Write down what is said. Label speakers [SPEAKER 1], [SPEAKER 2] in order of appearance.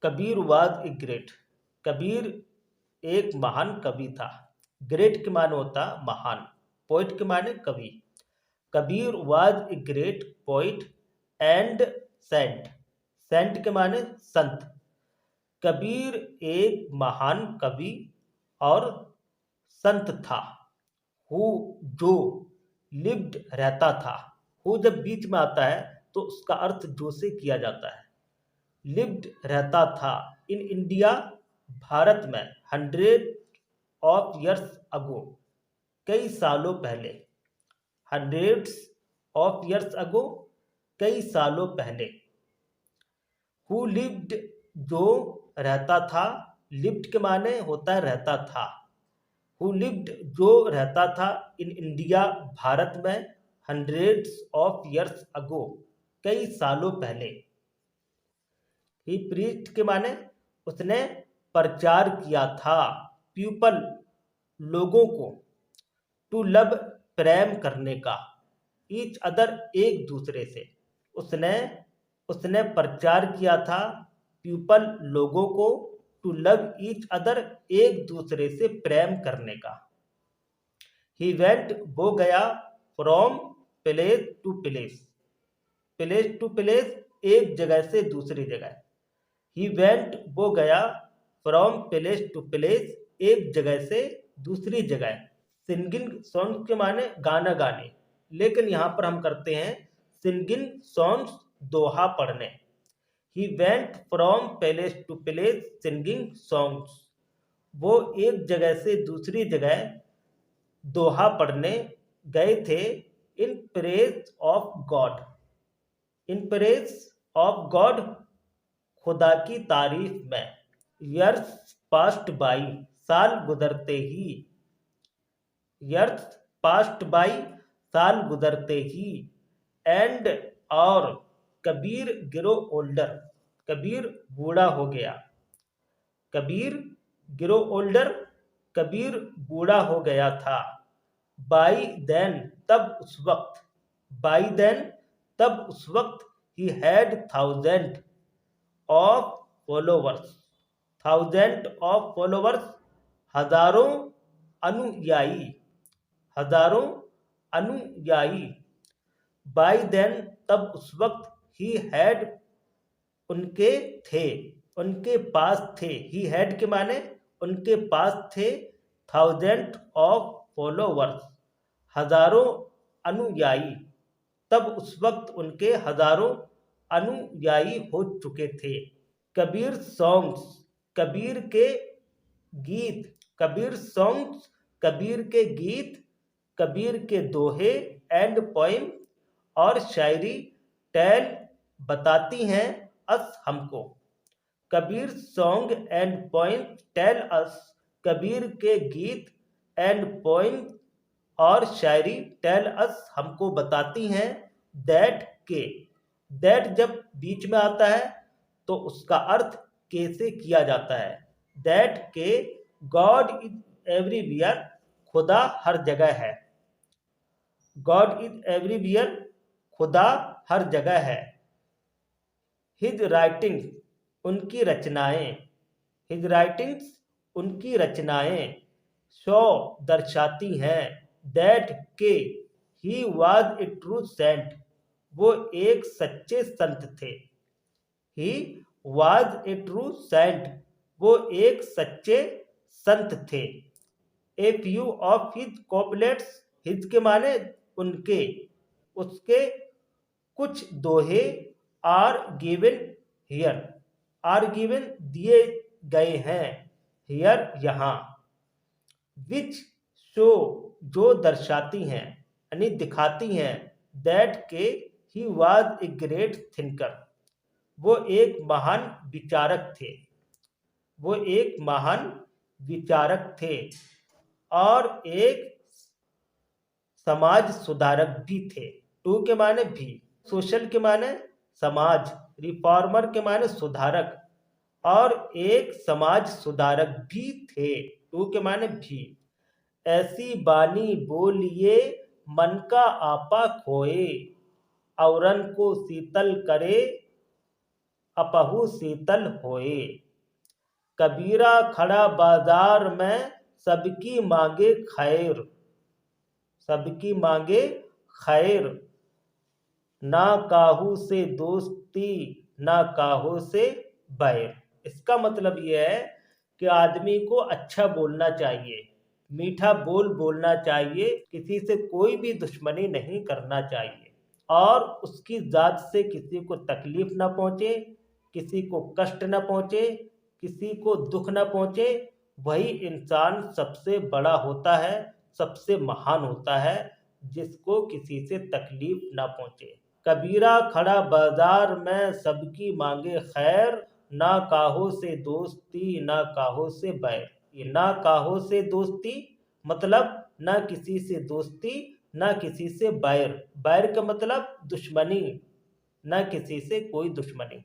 [SPEAKER 1] Kabir was a great. Kabir एक महान कवि था। ग्रेट के माने होता महान, पोइट के माने कवि। Kabir was a great poet and saint. Saint के माने संत। कबीर एक महान कवि और संत था। हु जो लिव्ड रहता था। हु जब बीच में आता है तो उसका अर्थ जो से किया जाता है। लिव्ड रहता था इन इंडिया, भारत में, 100 ऑफ ईयर्स अगो, कई सालों पहले। 100 ऑफ ईयर्स अगो, कई सालों पहले। हु लिव्ड जो रहता था। लिव्ड के माने होता है रहता था। हु लिव्ड जो रहता था इन इंडिया, भारत में, 100 ऑफ ईयर्स अगो, कई सालों पहले। ही प्रीच्ड के माने उसने प्रचार किया था। पीपल लोगों को। टू लव प्रेम करने का। ईच अदर एक दूसरे से। उसने उसने प्रचार किया था पीपल लोगों को। टू लव ईच अदर एक दूसरे से प्रेम करने का। ही वेंट वो गया from place to place. Place to place एक जगह से दूसरी जगह। ही वेंट वो गया फ्रॉम प्लेस टू प्लेस एक जगह से दूसरी जगह। सिंगिंग सॉन्ग के माने गाना गाने, लेकिन यहाँ पर हम करते हैं सिंगिंग सॉन्ग्स, दोहा पढ़ने। He went from place to place singing songs. वो एक जगह से दूसरी जगह दोहा पढ़ने गए थे। In praise of God. In praise of God, खुदा की तारीफ में। यर्स पास्ट बाई, साल गुजरते ही। यर्स पास्ट बाई, साल गुजरते ही। एंड और कबीर गिरो ओल्डर, कबीर बूढ़ा हो गया। कबीर गिरो ओल्डर, कबीर बूढ़ा हो गया था। बाई देन, तब उस वक्त। बाई देन, तब उस वक्त। He had 1,000 of followers. 1,000 of followers, हजारों अनुयायी। हजारों अनुयायी। बाई देन, तब उस वक्त। ही हैड, उनके थे, उनके पास थे। ही हैड के माने उनके पास थे। 1,000 ऑफ फॉलोवर्स, हजारों अनुयायी। तब उस वक्त उनके हजारों अनुयायी हो चुके थे। कबीर सॉन्ग्स, कबीर के गीत। कबीर सॉन्ग्स, कबीर के गीत, कबीर के दोहे एंड पोइम और शायरी। टेल, बताती हैं, अस हमको। Kabir song and poem tell us, Kabir के गीत एंड पोइम और शायरी। टेल अस, हमको बताती हैं। दैट के, दैट जब बीच में आता है तो उसका अर्थ के से किया जाता है। दैट के गॉड इज एवरीवेयर, खुदा हर जगह है। गॉड इज एवरीवेयर, खुदा हर जगह है। हिज राइटिंग, उनकी रचनाएं। हिज राइटिंग्स, उनकी रचनाएं। शो, दर्शाती हैं। दैट के he was a true saint, वो एक सच्चे संत थे। He was a true saint, वो एक सच्चे संत थे। A few of his couplets, his के माने उनके, उसके कुछ दोहे। Are given here, are given दिए गए हैं। हियर यहाँ। विच शो, जो दर्शाती हैं, यानी दिखाती हैं। दैट के he was a great thinker, वो एक महान विचारक थे। वो एक महान विचारक थे और एक समाज सुधारक भी थे। टू के माने भी। सोशल के माने समाज। रिफॉर्मर के माने सुधारक और एक समाज सुधारक भी थे। टू के माने भी। ऐसी बानी बोलिए मन का आपा खोए, औरन को शीतल करे, अपहु शीतल होए। कबीरा खड़ा बाजार में सबकी मांगे खैर, सबकी मांगे खैर, ना काहू से दोस्ती ना काहू से बैर। इसका मतलब यह है कि आदमी को अच्छा बोलना चाहिए, मीठा बोल बोलना चाहिए, किसी से कोई भी दुश्मनी नहीं करना चाहिए और उसकी जात से किसी को तकलीफ ना पहुंचे, किसी को कष्ट ना पहुंचे, किसी को दुख ना पहुंचे। वही इंसान सबसे बड़ा होता है, सबसे महान होता है, जिसको किसी से तकलीफ ना पहुंचे। कबीरा खड़ा बाजार में सबकी मांगे खैर, ना काहो से दोस्ती ना काहो से बैर। ये ना काहो से दोस्ती मतलब ना किसी से दोस्ती ना किसी से बैर। बैर का मतलब दुश्मनी, ना किसी से कोई दुश्मनी।